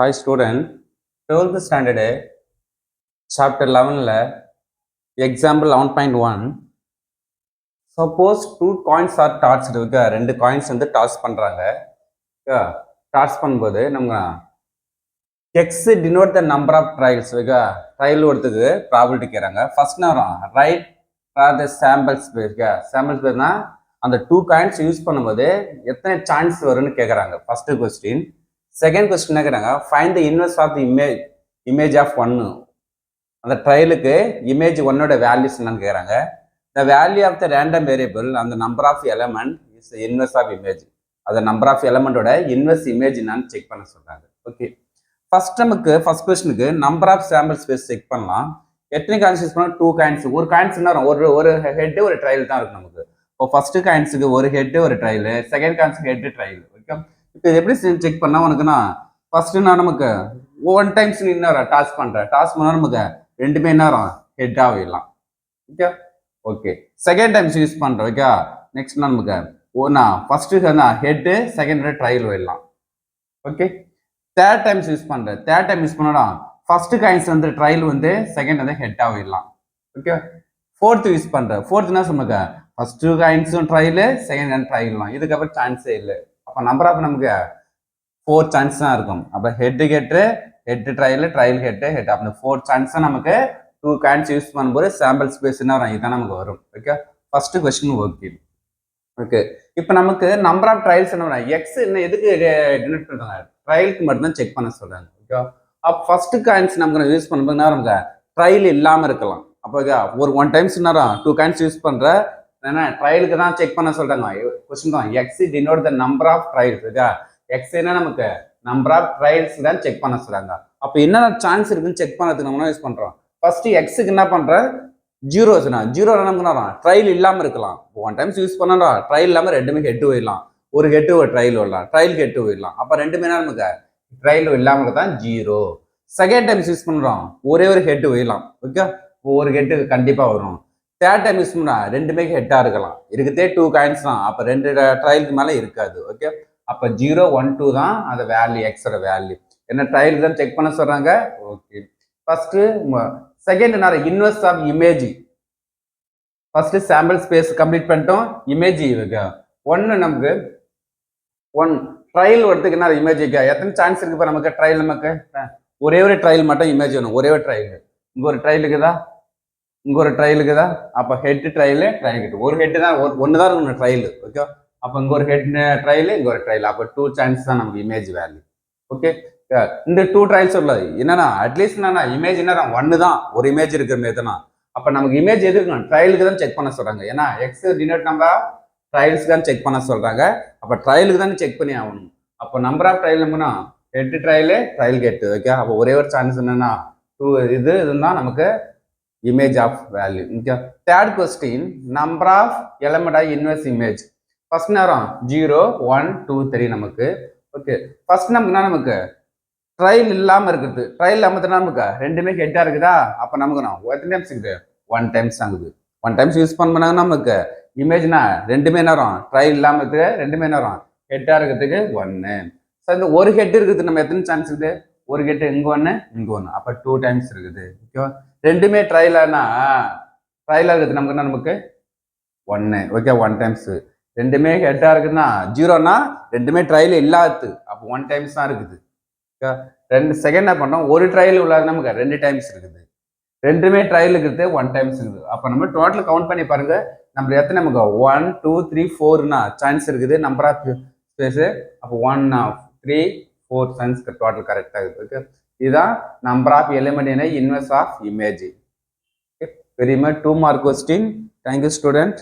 Hi student, 12th standard chapter 11 example 11.1. Suppose two coins are tossed இருக்கு, ரெண்டு coins வந்து toss பண்றாங்க. Toss பண்ணும்போது நம்ம x denote the number of trials இருக்கு, ட்ரையல் ஒருத்துக்கு ப்ராபபிலிட்டி கேட்குறாங்க. ஃபர்ஸ்ட் நேரம் write for the sample space. Sample ஸ்பேஸ்னா அந்த டூ காயின்ஸ் யூஸ் பண்ணும்போது எத்தனை சான்ஸ் வரும்னு கேட்குறாங்க. First question. செகண்ட் கொஸ்டின் என்ன கேட்டாங்க, find the inverse of the image of ஒன்னு. அந்த ட்ரையலுக்கு இமேஜ் ஒன்னோட வேல்யூஸ் என்னன்னு கேட்குறாங்க. The value of the random variable அந்த number of element is inverse of image. அந்த நம்பர் ஆஃப் எலமெண்டோட இன்வெர்ஸ் இமேஜ் என்னன்னு செக் பண்ண சொல்றாங்க. ஓகே, ஃபர்ஸ்ட் நமக்கு ஃபர்ஸ்ட் கொஸ்டினுக்கு number of sample space check பண்ணலாம். எத்தனை காயின்ஸ் யூஸ் பண்ணலாம்? Two coins. ஒரு காயின்ஸ் என்ன ஒரு ஹெட் ஒரு ட்ரையல் தான் இருக்கும் நமக்கு. இப்போ ஃபர்ஸ்ட் காயின்ஸுக்கு ஒரு ஹெட் ஒரு ட்ரையல், செகண்ட் காயின்ஸுக்கு ஹெட் ட்ரையல். ஓகே, இப்போ எப்படி செக் பண்ணா உனக்குன்னா ஃபர்ஸ்ட் நான் நமக்கு ஒன் டைம்ஸ் இன்னும் டாஸ் பண்றேன். டாஸ் பண்ணா நமக்கு ரெண்டுமே நேரம் ஹெட் ஆகிடலாம். Okay okay, second times use பண்றேன். ஓகே, நெக்ஸ்ட் நமக்கு ஒன்னா ஃபர்ஸ்ட் ஹெட் செகண்ட் ட்ரையல் போயிடலாம். ஓகே, தேர்ட் டைம்ஸ் யூஸ் பண்றேன். தேர்ட் டைம் யூஸ் பண்ணா ஃபர்ஸ்ட் காயின்ஸ் வந்து ட்ரையல் வந்து செகண்ட் வந்து ஹெட் ஆகிடலாம். ஓகே, ஃபோர்த் யூஸ் பண்றேன். ஃபோர்த்னா சொல்லுங்க ஃபர்ஸ்ட் காயின்ஸும் ட்ரையல் செகண்ட் ட்ரையல்லாம். இதுக்கப்புறம் சான்ஸே இல்லை. அப்போ நம்பர் ஆஃப் நமக்கு 4 சான்ஸ் தான் இருக்கும். அப்போ ஹெட் ட்ரையல் ட்ரையல் ஹெட் அப்போ 4 சான்ஸ் தான் நமக்கு டூ காயின்ஸ் யூஸ் பண்ணும்போது சாம்பிள் ஸ்பேஸ் என்ன வரும், இதுதான் நமக்கு வரும். Okay, first question okay. Okay, இப்போ நமக்கு நம்பர் ஆஃப் ட்ரையல்ஸ் என்ன வரும், எக்ஸ் என்ன எதுக்கு டினோட் பண்றாங்க, ட்ரையலுக்கு மட்டும் தான் செக் பண்ண சொல்றாங்க. ஓகே, அப்போ ஃபர்ஸ்ட் காயின்ஸ் நமக்கு யூஸ் பண்ணும்போது நமக்கு ட்ரையல் இல்லாம இருக்கலாம். அப்போ ஒரு ஒன் டைம்ஸ் நேரம் டூ காயின்ஸ் யூஸ் பண்ற ஏன்னா ட்ரையலுக்கு தான் செக் பண்ண சொல்றாங்க. கொஸ்டின் தான் x denote the number of trials. X என்ன நமக்கு நம்பர் ஆஃப் ட்ரையல்ஸ் தான் செக் பண்ண சொல்றாங்க. அப்போ என்ன சான்ஸ் இருக்குன்னு செக் பண்ணதுக்கு நம்ம யூஸ் பண்றோம். ஃபர்ஸ்ட் எக்ஸுக்கு என்ன பண்ற ஜீரோஸ்னா ஜீரோ நமக்கு ட்ரையல் இல்லாம இருக்கலாம். ஒன் டைம்ஸ் யூஸ் பண்ணா ட்ரையல் இல்லாம ரெண்டுமே ஹெட் போயிடலாம். ஒரு ஹெட் ஒரு ட்ரையல் வரலாம், ட்ரையல் ஹெட் போயிடலாம். அப்ப ரெண்டுமே நமக்கு ட்ரையல் இல்லாம தான் ஜீரோ. செகண்ட் டைம்ஸ் யூஸ் பண்றோம், ஒரே ஒரு ஹெட் போயிடலாம். ஓகே, ஒரு ஹெட் கண்டிப்பா வரும். தேர்ட் டைம் யூஸ் பண்ணா ரெண்டுமே ஹெட்டா இருக்கலாம். இருக்குதே டூ காயின்ஸ் தான், அப்ப ரெண்டு ட்ரையலுக்கு மேல இருக்காது. ஓகே, அப்ப 0 1 2 தான் அந்த வேல்யூ, எக்ஸோட வேல்யூ. என்ன ட்ரையல் தான் செக் பண்ண சொல்றாங்க. ஓகே, ஃபர்ஸ்ட் செகண்ட் என்ன inverse of image. First sample space complete பண்ணிட்டோம். இமேஜ் இருக்கு ஒன்னு நமக்கு ஒன் ட்ரையல் வரதுக்கு என்ன இமேஜ் எத்தனை சான்ஸ் இருக்கு இப்போ நமக்கு ட்ரையல், நமக்கு ஒரே ஒரு ட்ரையல் மட்டும் இமேஜ் வேணும். ஒரே ஒரு ட்ரையல். இங்க ஒரு ட்ரையலுக்கு தான், இங்க ஒரு ட்ரையலுக்கு தான். அப்ப ஹெட் ட்ரையல் ட்ரையல் ஹெட் ஒரு ஹெட் தான், ஒன்னு தான் இருக்கணும் ட்ரையல். ஓகே, அப்ப இங்க ஒரு ஹெட் ட்ரையல் இங்க ஒரு ட்ரையல். அப்ப டூ சான்ஸ் தான் நமக்கு இமேஜ் வேல்யூ. ஓகே, இந்த டூ ட்ரையல்ஸ் உள்ளது என்னன்னா அட்லீஸ்ட் என்னன்னா இமேஜ் என்ன ஒன்னு தான், ஒரு இமேஜ் இருக்கிற மாதிரி தான். அப்ப நமக்கு இமேஜ் எது இருக்கணும், ட்ரையலுக்கு தான் செக் பண்ண சொல்றாங்க. ஏன்னா எக்ஸ் டினோட் நம்பர் ட்ரையல்ஸ் தான் செக் பண்ண சொல்றாங்க. அப்ப ட்ரையலுக்கு தான் செக் பண்ணி ஆகணும். அப்போ நம்பர் ஆஃப் ட்ரையல் நம்பர்னா head trial trial head. Okay, அப்போ ஒரே ஒரு சான்ஸ் என்னன்னா டூ இதுதான் நமக்கு image of value. Okay. Third question, number of element of inverse image. First நேரம் 0 1 2 3 நமக்கு. ஓகே, ஃபர்ஸ்ட் நமக்கு ட்ரையல் இல்லாம இருக்குது. ட்ரையல் இல்லாம நமக்கு ரெண்டுமே ஹெட்டா இருக்குதா. அப்ப நமக்கு எத்தனை டைம்ஸ் இருக்குது, ஒன் டைம்ஸ் ஆகுது. ஒன் டைம்ஸ் யூஸ் பண்ணாங்க நமக்கு இமேஜ்னா ரெண்டுமே நேரம் ட்ரையல் இல்லாம இருக்கு, ரெண்டுமே நேரம் ஹெட்டா இருக்கிறதுக்கு ஒன்னு. ஸோ இந்த ஒரு ஹெட் இருக்குது நம்ம எத்தனை சான்ஸ் இருக்குது, ஒரு ஹெட் இங்க ஒன்னு இங்க ஒன்னு, அப்ப டூ டைம்ஸ் இருக்குது. ஓகேவா, ரெண்டுமே ட்ரையலானா ட்ரையலா இருக்குது நமக்கு ஒன்னு. Okay, one times. ரெண்டுமே ஹெட்டா இருக்குதுன்னா ஜீரோனா ரெண்டுமே ட்ரையல் இல்லாது, அப்போ ஒன் டைம்ஸ் தான் இருக்குது. ரெண்டு செகண்ட் என்ன பண்ணோம், ஒரு ட்ரையல் உள்ளது நமக்கு ரெண்டு டைம்ஸ் இருக்குது. ரெண்டுமே ட்ரையல் இருக்குது, ஒன் டைம்ஸ் இருக்குது. அப்போ நம்ம டோட்டல் கவுண்ட் பண்ணி பாருங்க, நம்ம எத்தனை நமக்கு 1 2 3 4னா சான்ஸ் இருக்குது நம்பர் ஆஃப் ஸ்பேஸ். அப்போ 1 3 4 சான்ஸ் டோட்டல் கரெக்டாக இருக்குது. ஓகே, இதுதான் number of element in inverse of image. Very much 2 mark question. Thank you student.